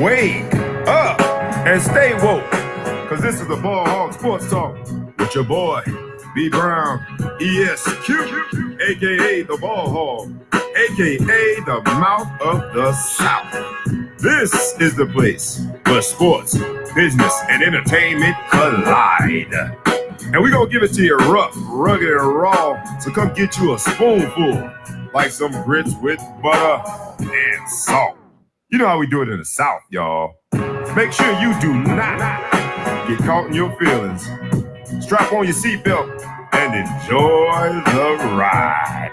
wake up and stay woke. Cause this is the Ball Hog Sports Talk with your boy, B Brown, ESQ, aka the Ball Hog, aka the Mouth of the South. This is the place where sports, business, and entertainment collide. And we're gonna give it to you rough, rugged, and raw. So come get you a spoonful, like some grits with butter and salt. You know how we do it in the South, y'all. Make sure you do not get caught in your feelings. Strap on your seatbelt and enjoy the ride.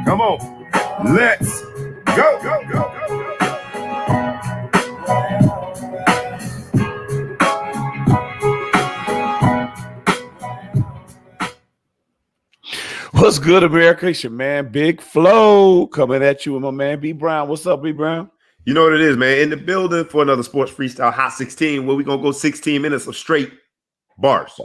Come on, let's go. What's good, America? It's your man, Big Flo, coming at you with my man, B Brown. What's up, B Brown? You know what it is, man. In the building for another Sports Freestyle Hot 16, where we're going to go 16 minutes of straight bars.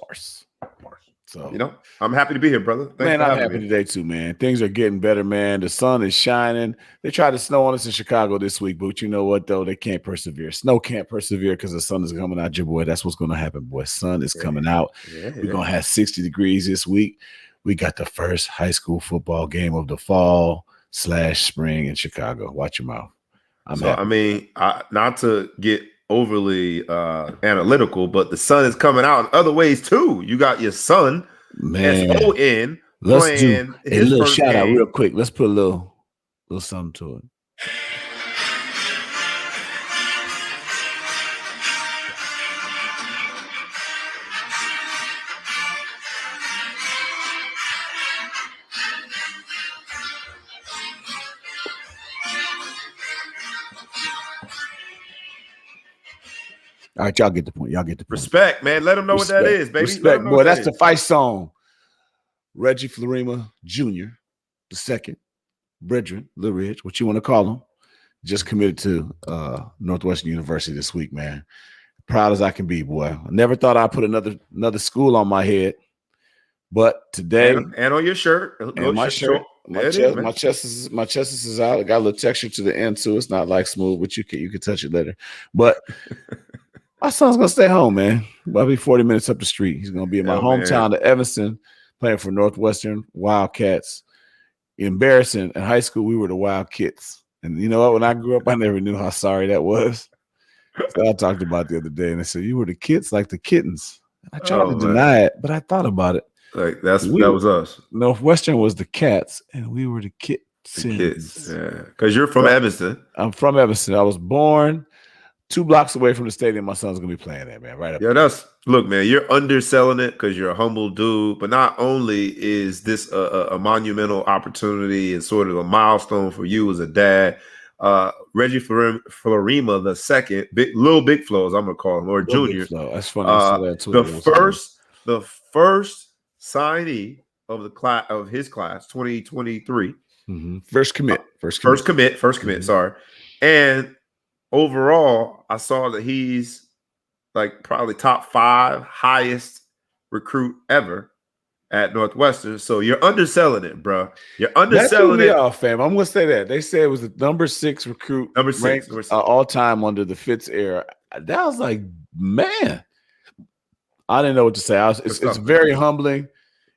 So, you know, I'm happy to be here, brother. Thanks man, I'm happy today, too, man. Things are getting better, man. The sun is shining. They tried to snow on us in Chicago this week, but you know what, though? They can't persevere. Snow can't persevere because the sun is coming out, your boy. That's what's going to happen, boy. Sun is coming out. We're going to have 60 degrees this week. We got the first high school football game of the fall/spring in Chicago. Watch your mouth. Not to get overly analytical, but the sun is coming out in other ways too. You got your son, man. S-O-N, Let's playing do a little shout out real quick. Let's put a little something to it. All right, y'all get the point. Respect, man. Let them know what that is, baby. Respect, boy. That's the fight song. Reggie Florima Jr., the second, Brethren, Lil Ridge, what you want to call him, just committed to Northwestern University this week, man. Proud as I can be, boy. I never thought I'd put another school on my head, but today and on your shirt, and my shirt. My chest is out. I got a little texture to the end too. It's not like smooth, but you can touch it later. But my son's gonna stay home, man. I'll be 40 minutes up the street. He's gonna be in my hometown of Evanston, playing for Northwestern Wildcats. Embarrassing. In high school, we were the Wildcats. And you know what? When I grew up, I never knew how sorry that was. So I talked about it the other day, and I said, "You were the kids, like the kittens." And I tried to deny it, but I thought about it. Like that was us. Northwestern was the cats, and we were the kids. Yeah, because you're from Evanston. I'm from Evanston. I was born 2 blocks away from the stadium. My son's gonna be playing there, man. Right up. Yeah, look, man. You're underselling it because you're a humble dude. But not only is this a monumental opportunity and sort of a milestone for you as a dad, Reggie Florima the second, Little Big Flo, as I'm gonna call him, or Junior. That's funny. The first signee of his class, 2023. First commit. Sorry. And overall, I saw that he's like probably top 5 highest recruit ever at Northwestern. So you're underselling it, bro. You're underselling it. Off, fam. I'm gonna say that. They said it was the number 6 recruit, ranked all time under the Fitz era. That was like, man, I didn't know what to say. It's very humbling.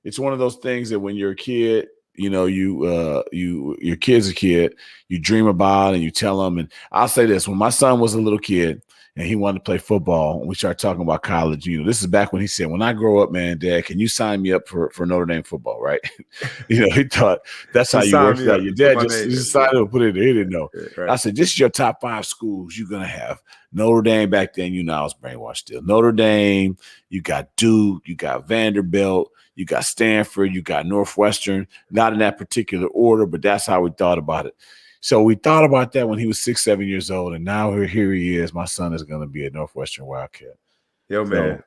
It's one of those things that when you're a kid, you know, your kid's a kid, you dream about and you tell them. And I'll say this: when my son was a little kid and he wanted to play football, and we started talking about college, you know, this is back when he said, "When I grow up, man, Dad, can you sign me up for Notre Dame football?" Right? You know, he thought that's how you work it out. Your dad just decided to put it in. He didn't know. Right. I said, "This is your top 5 schools you're gonna have." Notre Dame back then, you know, I was brainwashed still. Notre Dame, you got Duke, you got Vanderbilt, you got Stanford, you got Northwestern. Not in that particular order, but that's how we thought about it. So we thought about that when he was 6, 7 years old, and now here he is. My son is going to be a Northwestern Wildcat. Yo, man,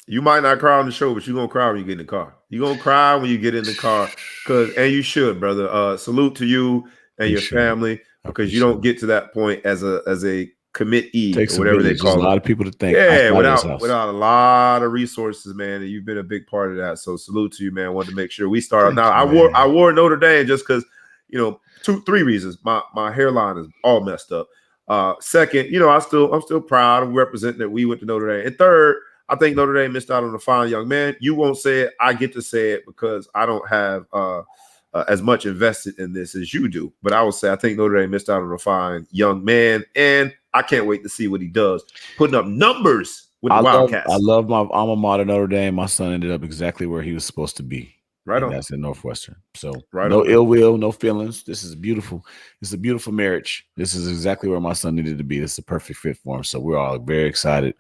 you might not cry on the show, but you're going to cry when you get in the car. You're going to cry when you get in the car, and you should, brother. Salute to you and your family, because you don't get to that point as a committee or whatever they call it. A lot of people to thank. Yeah, without a lot of resources, man, and you've been a big part of that. So salute to you, man. Wanted to make sure we start. Now I wore Notre Dame just because, you know, 3 reasons. My hairline is all messed up. Second, I'm still proud of representing that we went to Notre Dame. And third, I think Notre Dame missed out on a fine young man. You won't say it. I get to say it because I don't have as much invested in this as you do. But I will say I think Notre Dame missed out on a fine young man, and I can't wait to see what he does, putting up numbers with the Wildcats. I love my alma mater, Notre Dame. My son ended up exactly where he was supposed to be. Right on. That's in Northwestern. So no ill will, no feelings. This is beautiful. It's a beautiful marriage. This is exactly where my son needed to be. This is a perfect fit for him. So we're all very excited.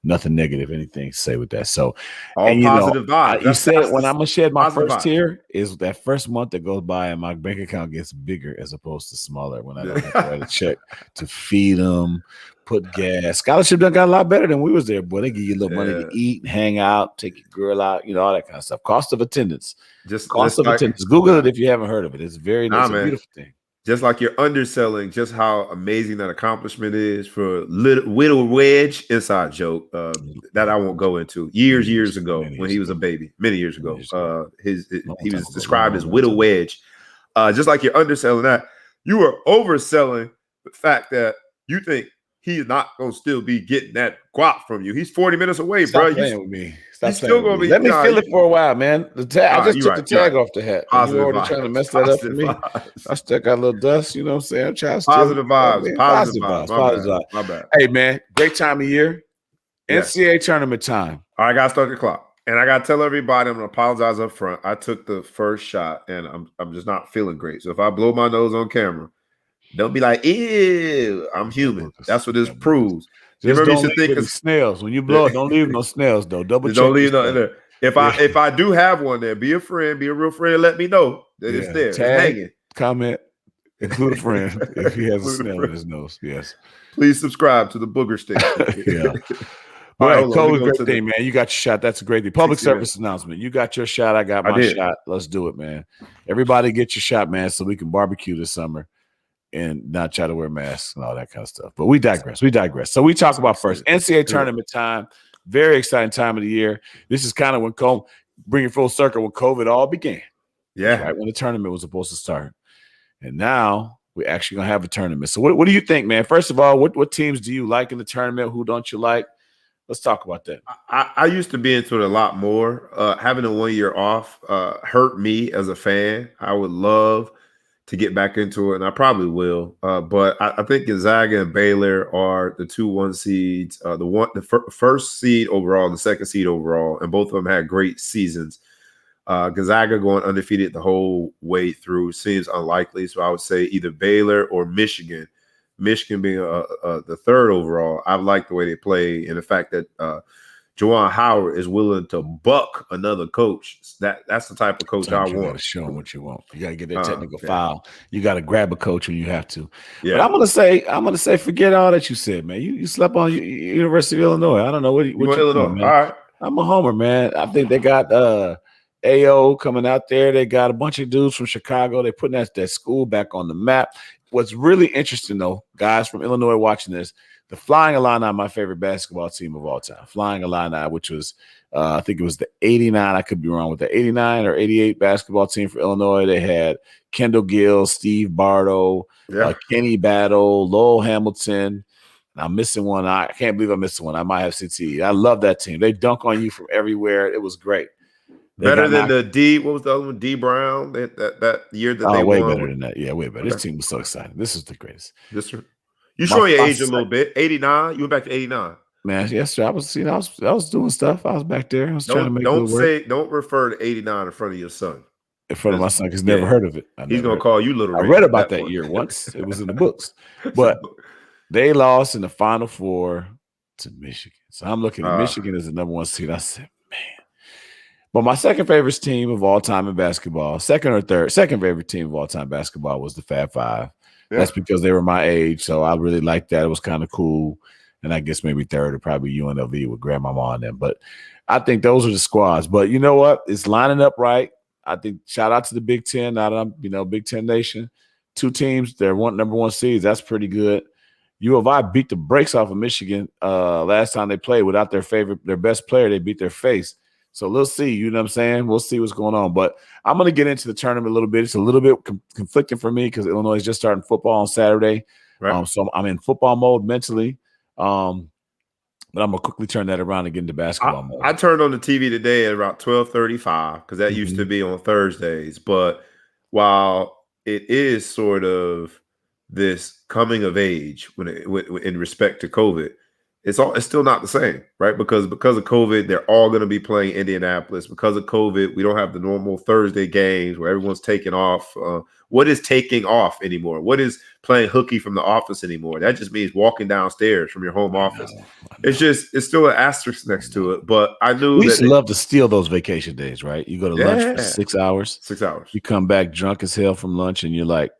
Nothing negative, anything to say with that. So all positive vibes. You said when I'm gonna shed my first tear is that first month that goes by and my bank account gets bigger as opposed to smaller when I don't have to write a check to feed them, put gas. Scholarship done got a lot better than we was there, boy. They give you a little money to eat, hang out, take your girl out, all that kind of stuff. Cost of attendance. Attendance. Google it if you haven't heard of it. It's a beautiful thing. Just like you're underselling just how amazing that accomplishment is for Widow Wedge, inside joke that I won't go into. Years ago when he was a baby, many years ago, he was described as Widow Wedge. Just like you're underselling that, you are overselling the fact that you think he's not gonna still be getting that guap from you. He's 40 minutes away, Stop bro. Playing with me. He's still gonna be. Let me feel it for a while, man. The tag. I just took the tag off the hat. Positive you already vibes. Trying to mess that up for me. I still got a little dust. You know what I'm saying? I'm trying to positive vibes. Positive vibes. My bad. Hey, man, great time of year. NCAA tournament time. All right, I gotta start the clock, and I gotta tell everybody I'm gonna apologize up front. I took the first shot, and I'm just not feeling great. So if I blow my nose on camera, don't be like, "Ew, I'm human." That's what this proves. Just don't leave any snails. When you blow it, don't leave no snails, though. Double check. Don't leave no there. If I do have one there, be a friend, be a real friend, and let me know that it's there. Tag, it's hanging. Comment, include a friend if he has a snail in his nose. Yes. Please subscribe to the Booger Stick. Yeah. All right, Cole, great thing, man. You got your shot. That's a great thing. Public service announcement. You got your shot. I got my shot. Let's do it, man. Everybody get your shot, man, so we can barbecue this summer and not try to wear masks and all that kind of stuff. But we digress. So we talk about first NCAA tournament time. Very exciting time of the year. This is kind of when bringing full circle when COVID all began. Yeah. Right when the tournament was supposed to start. And now we're actually going to have a tournament. So what do you think, man? First of all, what teams do you like in the tournament? Who don't you like? Let's talk about that. I used to be into it a lot more. Having a 1 year off hurt me as a fan. I would love to get back into it, and I probably will. But I think Gonzaga and Baylor are the 2-1 seeds. The first seed overall, the second seed overall, and both of them had great seasons. Gonzaga going undefeated the whole way through seems unlikely. So I would say either Baylor or Michigan. Michigan being the third overall. I like the way they play and the fact that Juwan Howard is willing to buck another coach. That's the type of coach I want. You got to show him what you want. You got to get that technical foul. You got to grab a coach when you have to. Yeah. But I'm gonna say, forget all that you said, man. You slept on University of Illinois. I don't know what you Illinois. Man. All right. I'm a homer, man. I think they got AO coming out there. They got a bunch of dudes from Chicago. They're putting that school back on the map. What's really interesting, though, guys from Illinois watching this, the Flying Illini, my favorite basketball team of all time. Flying Illini, which was, I think it was the 89. I could be wrong with the 89 or 88 basketball team for Illinois. They had Kendall Gill, Steve Bardo, Kenny Battle, Lowell Hamilton. I'm missing one. I can't believe I'm missing one. I might have CTE. I love that team. They dunk on you from everywhere. It was great. Better than the D. What was the other one? D Brown. That year that they way won. Better than that. Yeah, way better. Okay. This team was so exciting. This is the greatest. You show your age a little bit. 89. You went back to 89. Man, yes, sir. I was doing stuff. I was back there. I was trying to make it work. Don't refer to 89 in front of your son. In front of my son, because never heard of it. He's gonna call you little. I read about that year once. It was in the books, but they lost in the Final Four to Michigan. So I'm looking at Michigan as the number one seed. I said, man. But my second favorite team of all time in basketball, second favorite team of all time basketball was the Fab Five. Yeah. That's because they were my age, so I really liked that. It was kind of cool. And I guess maybe third or probably UNLV with Grandmama and them. But I think those are the squads. But you know what? It's lining up right. I think shout out to the Big Ten. Now that I'm, Big Ten Nation. Two teams, they're number one seeds. That's pretty good. U of I beat the brakes off of Michigan last time they played without their best player. They beat their face. So let's see, you know what I'm saying? We'll see what's going on. But I'm going to get into the tournament a little bit. It's a little bit conflicting for me because Illinois is just starting football on Saturday. Right. So I'm in football mode mentally. But I'm gonna quickly turn that around and get into basketball mode. I turned on the TV today at about 12:35 because that used to be on Thursdays. But while it is sort of this coming of age in respect to COVID, it's still not the same, right? Because of COVID, they're all going to be playing Indianapolis. Because of COVID, we don't have the normal Thursday games where everyone's taking off. What is taking off anymore? What is playing hooky from the office anymore? That just means walking downstairs from your home office. It's still an asterisk next to it. But I knew we used to love to steal those vacation days, right? You go to lunch for 6 hours. 6 hours. You come back drunk as hell from lunch, and you're like,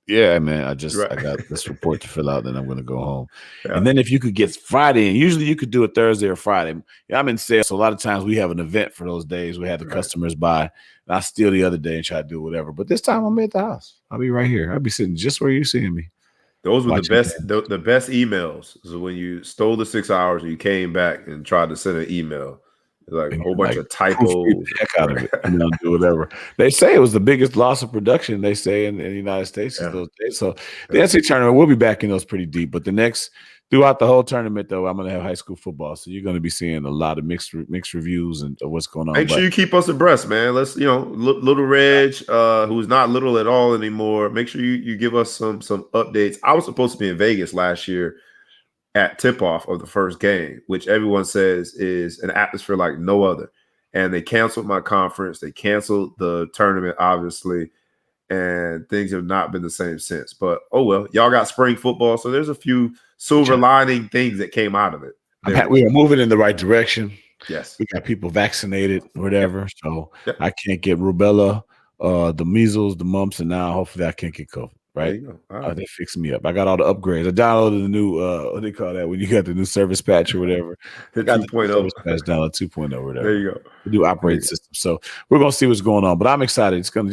yeah, man, I got this report to fill out, then I'm going to go home. Yeah. And then if you could get Friday, and usually you could do it Thursday or Friday. I'm in sales, so a lot of times we have an event for those days. We have the customers buy, and I steal the other day and try to do whatever. But this time I'm at the house. I'll be right here. I'll be sitting just where you're seeing me. Those were the best emails. So when you stole the 6 hours and you came back and tried to send an email. Like a whole bunch of typos. Heck out of it. Do whatever. They say it was the biggest loss of production, they say, in the United States. Those days. So the NCAA tournament, we'll be backing those pretty deep. But throughout the whole tournament, though, I'm going to have high school football. So you're going to be seeing a lot of mixed reviews and what's going on. Make sure you keep us abreast, man. Let's, little Reg, who's not little at all anymore. Make sure you give us some updates. I was supposed to be in Vegas last year at tip-off of the first game, which everyone says is an atmosphere like no other. And they canceled my conference. They canceled the tournament, obviously, and things have not been the same since. But, oh, well, y'all got spring football, so there's a few silver lining things that came out of it. We are moving in the right direction. Yes. We got people vaccinated, whatever, so I can't get rubella, the measles, the mumps, and now hopefully I can't get COVID. Right? They fixed me up. I got all the upgrades. I downloaded the new what do they call that when you got the new service patch or whatever. The 2.0 service patch download 2.0 or whatever. There you go. The new operating system. So we're gonna see what's going on. But I'm excited. It's gonna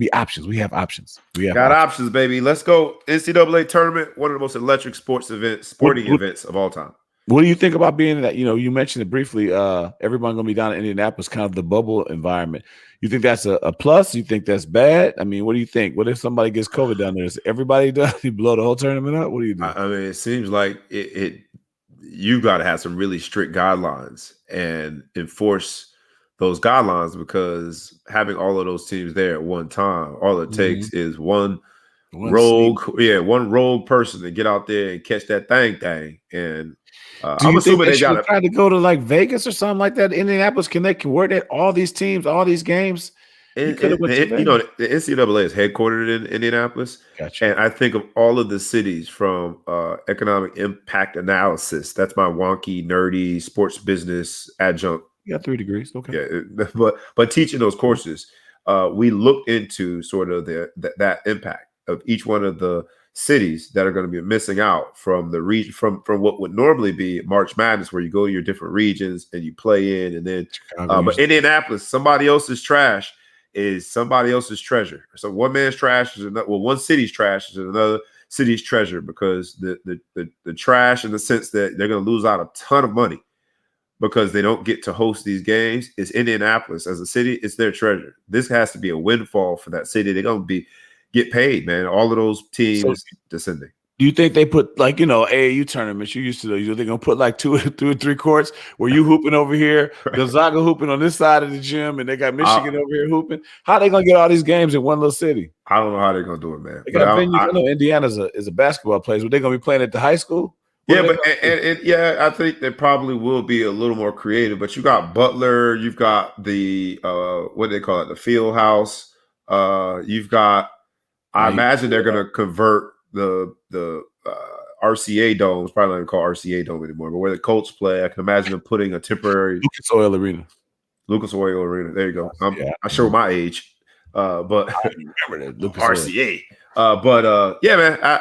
be options. We have options. Got options, baby. Let's go. NCAA tournament, one of the most electric sporting events of all time. What do you think about being in that? You mentioned it briefly. Everyone gonna be down in Indianapolis, kind of the bubble environment. You think that's a plus? You think that's bad? I mean, what do you think? What if somebody gets COVID down there? Is everybody done? You blow the whole tournament up? What do you do? I mean, it seems like you got to have some really strict guidelines and enforce those guidelines, because having all of those teams there at one time, all it takes is one rogue person to get out there and catch that thing. And I'm assuming they got to try to go to like Vegas or something like that. Indianapolis, can work at all these teams, all these games? The NCAA is headquartered in Indianapolis. Gotcha. And I think of all of the cities from economic impact analysis. That's my wonky, nerdy sports business adjunct. You got 3 degrees. Okay. Yeah, but teaching those courses, we looked into sort of that impact of each one of the cities that are going to be missing out from the region, from what would normally be March Madness, where you go to your different regions and you play in, and then but Indianapolis, somebody else's trash is somebody else's treasure. So one man's trash is another. Well, one city's trash is another city's treasure, because the trash, in the sense that they're going to lose out a ton of money because they don't get to host these games, is Indianapolis as a city. It's their treasure. This has to be a windfall for that city. They're going to get paid, man. All of those teams descending. Do you think they put AAU tournaments you used to do? They're gonna put like 2 or 3 courts where you hooping over here, Gonzaga hooping on this side of the gym, and they got Michigan over here hooping? How are they gonna get all these games in one little city? I don't know how they're gonna do it, man. They got venues. I know Indiana is a basketball place, but they're gonna be playing at the high school. I think they probably will be a little more creative. But you got Butler, you've got the what do they call it, the field house. You've got. I imagine they're going to convert the RCA Dome. It's probably not called RCA Dome anymore, but where the Colts play. I can imagine them putting a temporary Lucas Oil Arena. There you go. I show my age, but I remember that Lucas RCA. Man,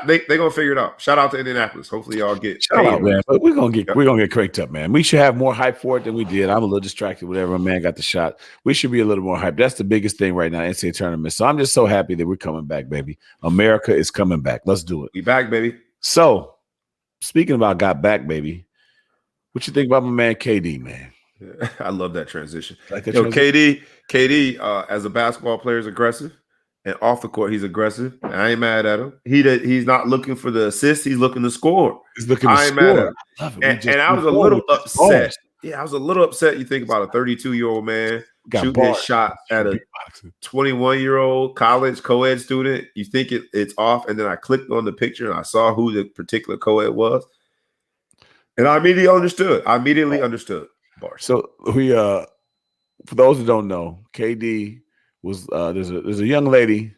they're gonna figure it out. Shout out to Indianapolis. Hopefully, y'all get shout out, man. But we're gonna get cranked up, man. We should have more hype for it than we did. I'm a little distracted. Whatever, my man got the shot. We should be a little more hype. That's the biggest thing right now, NCAA tournament. So I'm just so happy that we're coming back, baby. America is coming back. Let's do it. We back, baby. So, speaking about got back, baby, what you think about my man KD, man? I love that transition. KD, as a basketball player, is aggressive. and off the court, he's aggressive. I ain't mad at him. He's not looking for the assist. He's looking to score. He's looking to I ain't mad at score. him. I love it. And I was a little upset. Yeah, I was a little upset. You think about a 32-year-old man shooting his shot at a 21-year-old college co-ed student. You think it's off, and then I clicked on the picture and I saw who the particular co-ed was, and I immediately understood. Bars. So we for those who don't know, KD was there's a young lady,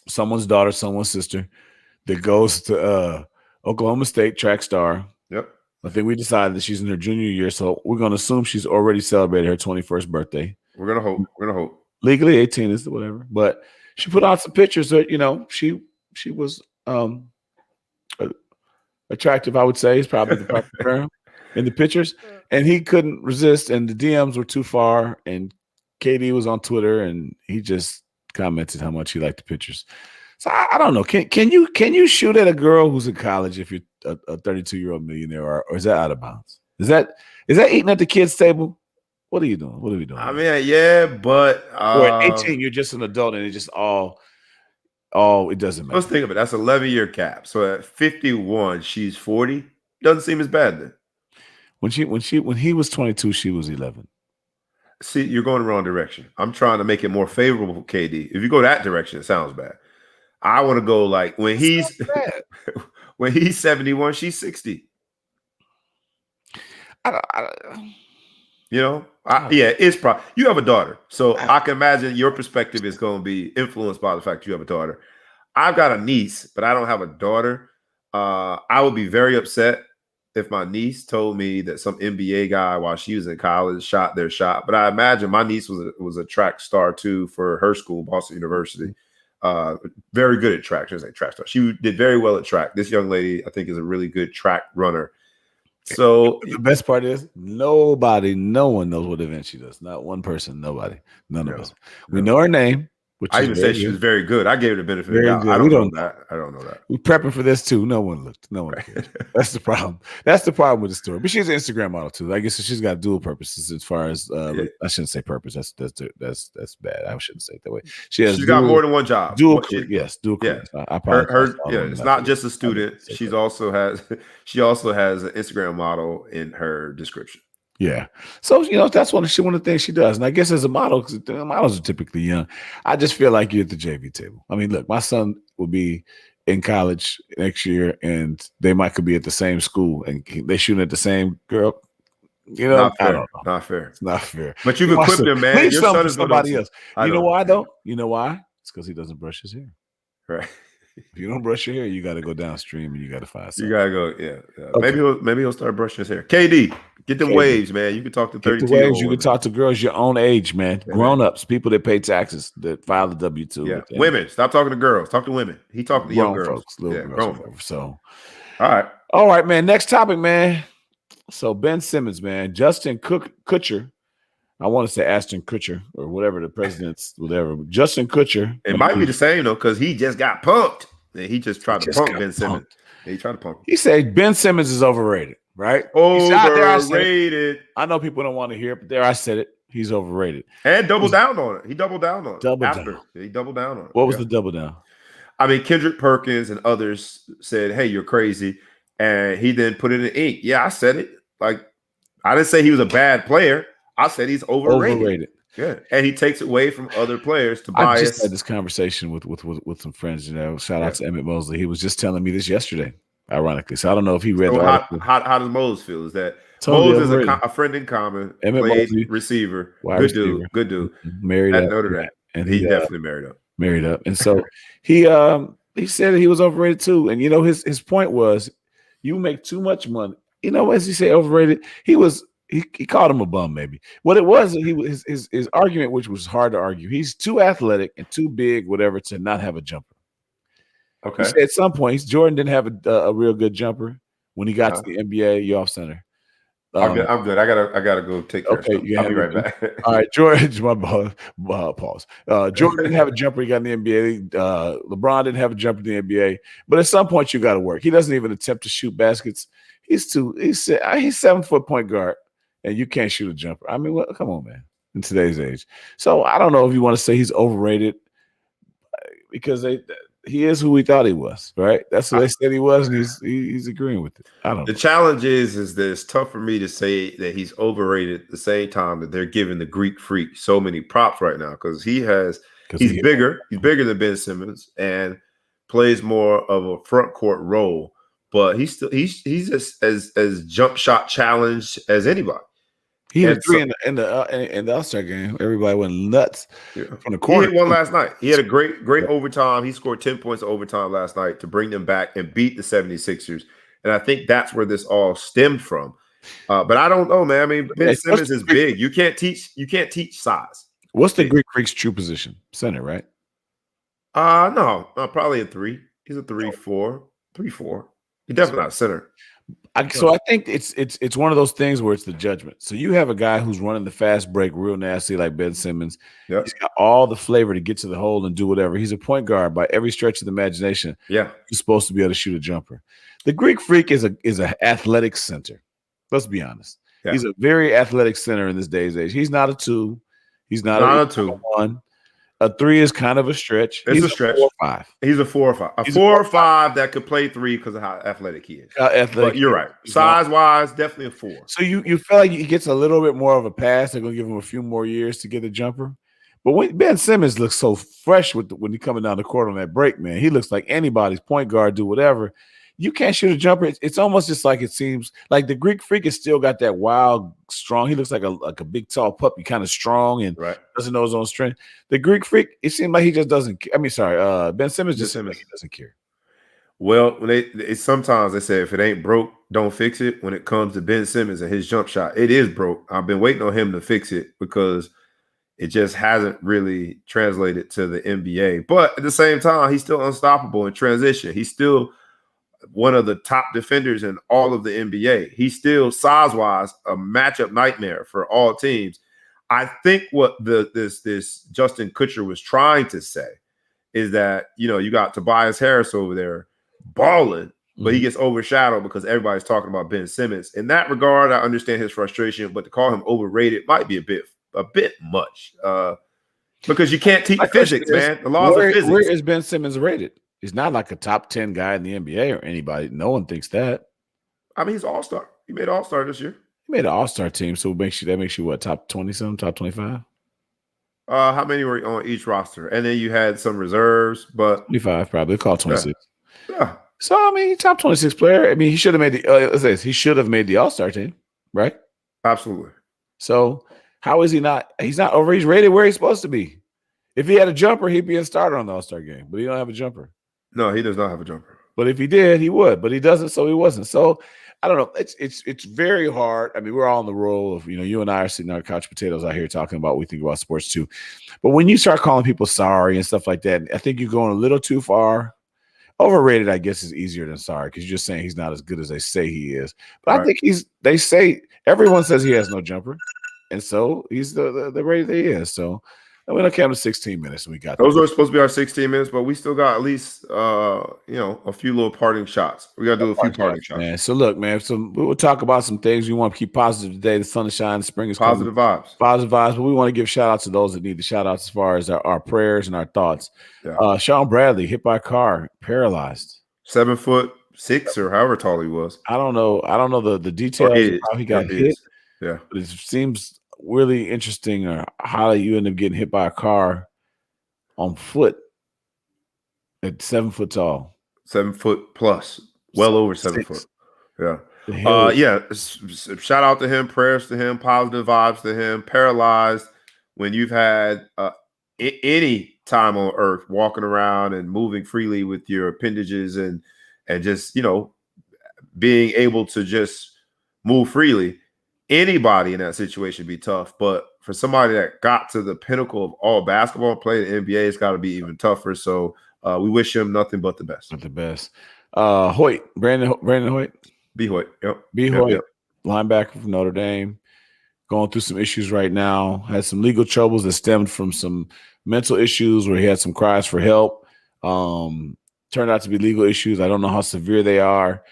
someone's daughter, someone's sister, that goes to Oklahoma State, track star. Yep. I think we decided that she's in her junior year, so we're going to assume she's already celebrated her 21st birthday. We're gonna hope. Legally 18 is whatever, but she put out some pictures that she was attractive. I would say is probably the proper term in the pictures, and he couldn't resist, and the DMs were too far. And KD was on Twitter, and he just commented how much he liked the pictures. So I don't know. Can you shoot at a girl who's in college if you're a 32-year-old millionaire, or is that out of bounds? Is that eating at the kids' table? What are you doing? What are we doing? I mean, yeah, but or at 18, you're just an adult, and it just all it doesn't matter. Let's think of it. That's 11-year cap. So at 51, she's 40. Doesn't seem as bad then. When he was 22, she was 11. See, you're going the wrong direction. I'm trying to make it more favorable for KD. If you go that direction, it sounds bad. I want to go like when he's 71, she's 60. It's probably you have a daughter, so I can imagine your perspective is going to be influenced by the fact you have a daughter. I've got a niece, but I don't have a daughter. I would be very upset if my niece told me that some NBA guy while she was in college shot their shot. But I imagine my niece was a track star too for her school, Boston University. Very good at track. She was a track star. She did very well at track. This young lady, I think, is a really good track runner. So the best part is no one knows what event she does. Not one person, nobody, none of us. We know her name. I even said she was very good. I gave her the benefit of the doubt. I don't know that. We're prepping for this too. No one looked. No one cared. That's the problem. That's the problem with the story. But she's an Instagram model too. I guess she's got dual purposes as far as I shouldn't say purpose. That's bad. I shouldn't say it that way. She's got more than one job. Dual careers. I apologize. It's not just a student. She also has an Instagram model in her description. Yeah. So, that's one of the things she does. And I guess as a model, because models are typically young, I just feel like you're at the JV table. I mean, look, my son will be in college next year, and they could be at the same school, and they shooting at the same girl. Not fair. I don't know. Not fair. It's not fair. But you've equipped him, man. Your son is somebody else. You know why, though? You know why? It's because he doesn't brush his hair. Right. If you don't brush your hair, you got to go downstream and you got to find something. You got to go, yeah. Okay. Maybe he'll start brushing his hair. KD, get them waves, man. You can talk to 32-year-olds. You can talk to girls your own age, man. Grown-ups, people that pay taxes, that file the W-2. Yeah. Women, stop talking to girls. Talk to women. He talking to young girls. Grown folks. So, all right, man. Next topic, man. So Ben Simmons, man. Justin Kutcher. I want to say Ashton Kutcher or whatever the president's whatever. Justin Kutcher. It might be the same though, because he just got punked. And he just tried to punk Ben Simmons. Yeah, he tried to punk him. He said Ben Simmons is overrated, right? Overrated. I know people don't want to hear it, but there I said it. He's overrated. And doubled down on it. He doubled down on it. He doubled down on it. What was the double down? I mean, Kendrick Perkins and others said, hey, you're crazy. And he then put it in ink. Yeah, I said it. Like, I didn't say he was a bad player. I said he's overrated. Yeah, and he takes away from other players to bias. I just had this conversation with some friends. Shout out to Emmett Mosley. He was just telling me this yesterday, ironically. So I don't know if he read the article. How does Mose feel? Is that Mose is a friend in common? Emmett Mosley, receiver, good dude, married at up, Notre Dame, and he definitely married up. And so he said he was overrated too. And his point was, you make too much money. As he said, overrated. He called him a bum, maybe. What it was, his argument, which was hard to argue, he's too athletic and too big, whatever, to not have a jumper. Okay. He said at some points, Jordan didn't have a real good jumper when he got to the NBA. You're off center. I'm good. I gotta go take care of something. I'll be right back. All right, Jordan. Pause. Jordan didn't have a jumper. He got in the NBA. LeBron didn't have a jumper in the NBA. But at some point, you got to work. He doesn't even attempt to shoot baskets. He's 7 foot point guard. And you can't shoot a jumper. I mean, come on, man, in today's age. So I don't know if you want to say he's overrated. because he is who we thought he was, right? That's what they said he was, and he's agreeing with it. I don't know. The challenge is that it's tough for me to say that he's overrated at the same time that they're giving the Greek Freak so many props right now because he's bigger. He's bigger than Ben Simmons and plays more of a front court role, but he's as jump shot challenged as anybody. He had a three in the All-Star game. Everybody went nuts from the corner. He hit one last night. He had a great overtime. He scored 10 points of overtime last night to bring them back and beat the 76ers. And I think that's where this all stemmed from. But I don't know, man. I mean, Ben Simmons is big. You can't teach size. What's the Greek Freak's true position? Center, right? No, probably a 3. He's a 3-4. 3-4. He's definitely not a center. So I think it's one of those things where it's the judgment. So you have a guy who's running the fast break real nasty like Ben Simmons. Yep. He's got all the flavor to get to the hole and do whatever. He's a point guard by every stretch of the imagination. Yeah. He's supposed to be able to shoot a jumper. The Greek Freak is an athletic center. Let's be honest. Yeah. He's a very athletic center in this day's age. He's not a 2. He's not a 2. 1. A 3 is kind of a stretch. It's a stretch. 4 or 5. He's a 4 or 5. A 4 or 5 that could play 3 because of how athletic he is. But you're right. Size-wise, definitely a 4. So you feel like he gets a little bit more of a pass. They're going to give him a few more years to get a jumper. But when Ben Simmons looks so fresh when he's coming down the court on that break, man, he looks like anybody's point guard, do whatever. You can't shoot a jumper. It's almost just like it seems like the Greek Freak has still got that wild, strong. He looks like a big, tall puppy, kind of strong and doesn't know his own strength. The Greek Freak, it seems like he just doesn't. Ben Simmons just seems like he doesn't care. Well, sometimes they say if it ain't broke, don't fix it. When it comes to Ben Simmons and his jump shot, it is broke. I've been waiting on him to fix it because it just hasn't really translated to the NBA. But at the same time, he's still unstoppable in transition. He's still one of the top defenders in all of the NBA. He's still size-wise a matchup nightmare for all teams. I think what this Justin Kutcher was trying to say is that, you got Tobias Harris over there balling, but he gets overshadowed because everybody's talking about Ben Simmons. In that regard, I understand his frustration, but to call him overrated might be a bit much because you can't teach physics, man. The laws of physics. Where is Ben Simmons rated? He's not like a top 10 guy in the NBA or anybody. No one thinks that. I mean, he's all-star. He made all-star this year. He made an all-star team, so that makes you what, top 20-something, top 25? How many were on each roster? And then you had some reserves, but 25 probably. Call 26. Yeah. So I mean, top 26 player. I mean, he should have made the all-star team, right? Absolutely. So how is he not? He's not over. He's rated where he's supposed to be. If he had a jumper, he'd be a starter on the all-star game, but he don't have a jumper. No, he does not have a jumper. But if he did, he would. But he doesn't, so he wasn't. So I don't know. It's very hard. I mean, we're all on the roll of, you and I are sitting on our couch potatoes out here talking about what we think about sports too. But when you start calling people sorry and stuff like that, I think you're going a little too far. Overrated, I guess, is easier than sorry because you're just saying he's not as good as they say he is. But I think they say everyone says he has no jumper. And so he's the rated that he is. So we don't count to 16 minutes, and we got those are supposed to be our 16 minutes, but we still got at least a few little parting shots. We got to do a few parting shots, man. So look, man. So we will talk about some things we want to keep positive today. The sun is shining, spring is positive coming. Vibes, positive vibes. But we want to give shout outs to those that need the shout outs as far as our prayers and our thoughts. Yeah. Sean Bradley hit by a car, paralyzed, 7'6" or however tall he was. I don't know the details of how he got hit. Yeah, but it seems really interesting how you end up getting hit by a car on foot at 7 foot tall, 7 foot plus, well over 7 foot. Yeah. Shout out to him, prayers to him, positive vibes to him. Paralyzed when you've had any time on earth walking around and moving freely with your appendages and just being able to just move freely. Anybody in that situation would be tough, but for somebody that got to the pinnacle of all basketball and played in the NBA, it's got to be even tougher. So we wish him nothing but the best. But the best. Hoyt, Brandon Hoyt. B. Hoyt. Yep. B. Hoyt, linebacker from Notre Dame, going through some issues right now. Had some legal troubles that stemmed from some mental issues where he had some cries for help. Turned out to be legal issues. I don't know how severe they are.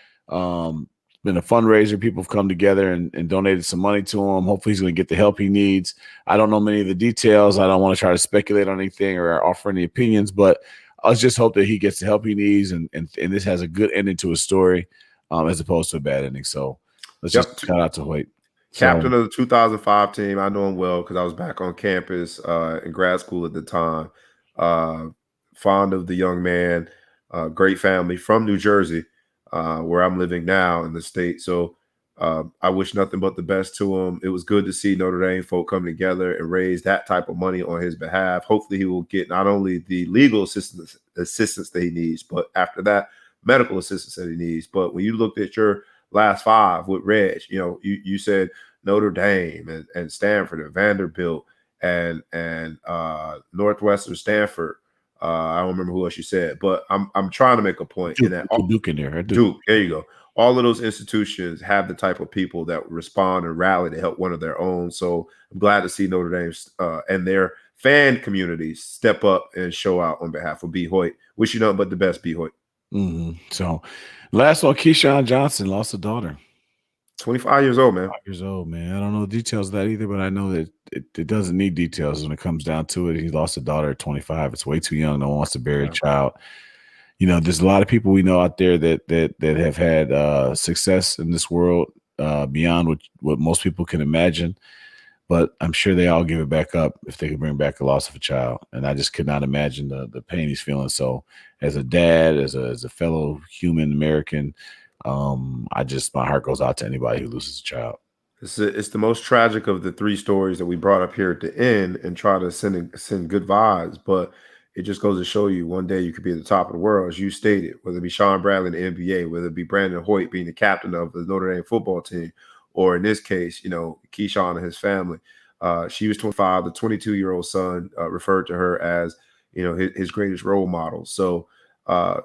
Been a fundraiser. People have come together and donated some money to him. Hopefully he's going to get the help he needs. I don't know many of the details. I don't want to try to speculate on anything or offer any opinions, but let's just hope that he gets the help he needs, and this has a good ending to his story, as opposed to a bad ending. So let's just shout out to Hoyt. Captain of the 2005 team. I know him well because I was back on campus in grad school at the time. Fond of the young man. Great family from New Jersey, where I'm living now in the state. So I wish nothing but the best to him. It was good to see Notre Dame folk come together and raise that type of money on his behalf. Hopefully he will get not only the legal assistance that he needs, but after that, medical assistance that he needs. But when you looked at your last five with Reg, you said Notre Dame and Stanford and Vanderbilt and Northwestern, Stanford. I don't remember who else you said, but I'm trying to make a point Duke, in that Duke in there. Duke, there you go. All of those institutions have the type of people that respond and rally to help one of their own. So I'm glad to see Notre Dame and their fan communities step up and show out on behalf of B. Hoyt. Wish you nothing but the best, B. Hoyt. So last one, Keyshawn Johnson lost a daughter. 25 years old, man. 5 years old, man. I don't know the details of that either, but I know that it doesn't need details when it comes down to it. He lost a daughter at 25. It's way too young. No one wants to bury a child. There's a lot of people we know out there that have had success in this world beyond what most people can imagine. But I'm sure they all give it back up if they could bring back the loss of a child. And I just could not imagine the pain he's feeling. So as a dad, as a fellow human American, my heart goes out to anybody who loses a child. It's the most tragic of the three stories that we brought up here at the end and try to send good vibes. But it just goes to show you one day you could be at the top of the world, as you stated, whether it be Sean Bradley in the NBA, whether it be Brandon Hoyt being the captain of the Notre Dame football team, or in this case, Keyshawn and his family. She was 25. The 22-year-old son referred to her as, his greatest role model. So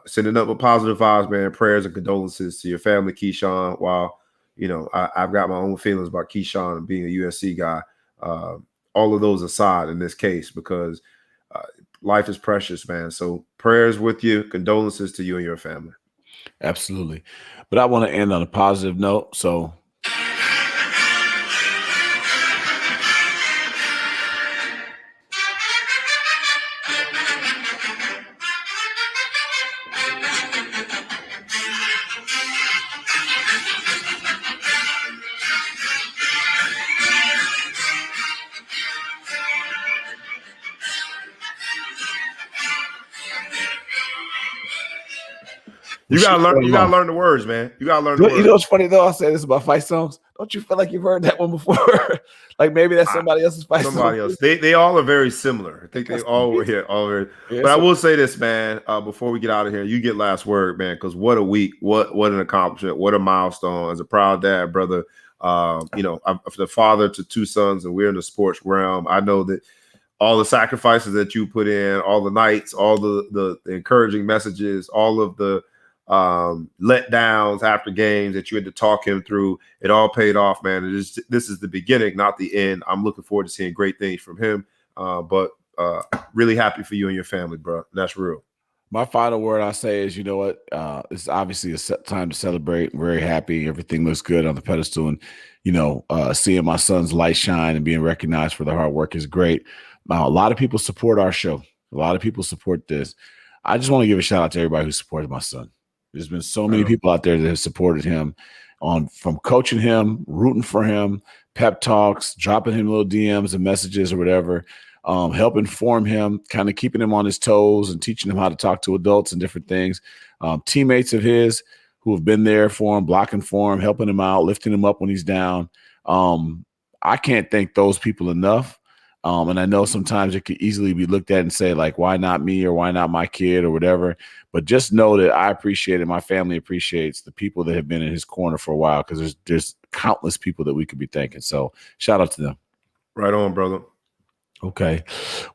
sending up with positive vibes, man, prayers and condolences to your family, Keyshawn. While, I've got my own feelings about Keyshawn and being a USC guy. All of those aside in this case, because life is precious, man. So prayers with you, condolences to you and your family. Absolutely. But I want to end on a positive note. So You gotta learn the words, man. You gotta learn the words. You know what's funny though? I say this about fight songs. Don't you feel like you've heard that one before? Like maybe that's somebody else's fight song. Somebody else. They all are very similar. I think they all were here. But I will say this, man. Before we get out of here, you get last word, man. Because what a week, what an accomplishment, what a milestone. As a proud dad, brother. I'm the father to two sons, and we're in the sports realm. I know that all the sacrifices that you put in, all the nights, all the encouraging messages, all of the letdowns after games that you had to talk him through, it all paid off, man. This is the beginning, not the end. I'm looking forward to seeing great things from him, but really happy for you and your family, bro. That's real. My final word I say is, it's obviously a time to celebrate. I'm very happy. Everything looks good on the pedestal, and seeing my son's light shine and being recognized for the hard work is great. A lot of people support our show. A lot of people support this. I just want to give a shout out to everybody who supported my son. There's been so many people out there that have supported him from coaching him, rooting for him, pep talks, dropping him little DMs and messages or whatever, helping form him, kind of keeping him on his toes and teaching him how to talk to adults and different things. Teammates of his who have been there for him, blocking for him, helping him out, lifting him up when he's down. I can't thank those people enough. And I know sometimes it could easily be looked at and say, like, why not me or why not my kid or whatever. But just know that I appreciate it. My family appreciates the people that have been in his corner for a while, because there's countless people that we could be thanking. So shout out to them. Right on, brother. Okay.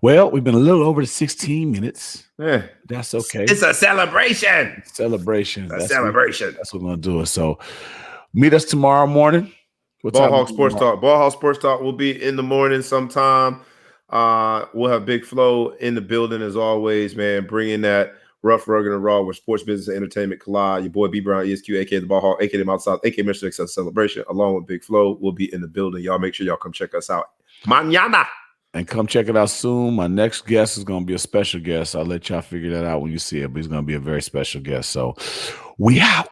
Well, we've been a little over the 16 minutes. Yeah. That's okay. It's a celebration. That's what we're going to do. So meet us tomorrow morning. Ball Hawk Sports Talk. Ball Hawk Sports Talk will be in the morning sometime. We'll have Big Flo in the building as always, man. Bringing that rough, rugged, and raw where sports, business, and entertainment collide. Your boy B Brown, ESQ, aka the Ball Hawk, aka the Mouth South, aka Mr. Success Celebration, along with Big Flo, will be in the building. Y'all make sure y'all come check us out. Mañana. And come check it out soon. My next guest is going to be a special guest. I'll let y'all figure that out when you see it, but he's going to be a very special guest. So we out.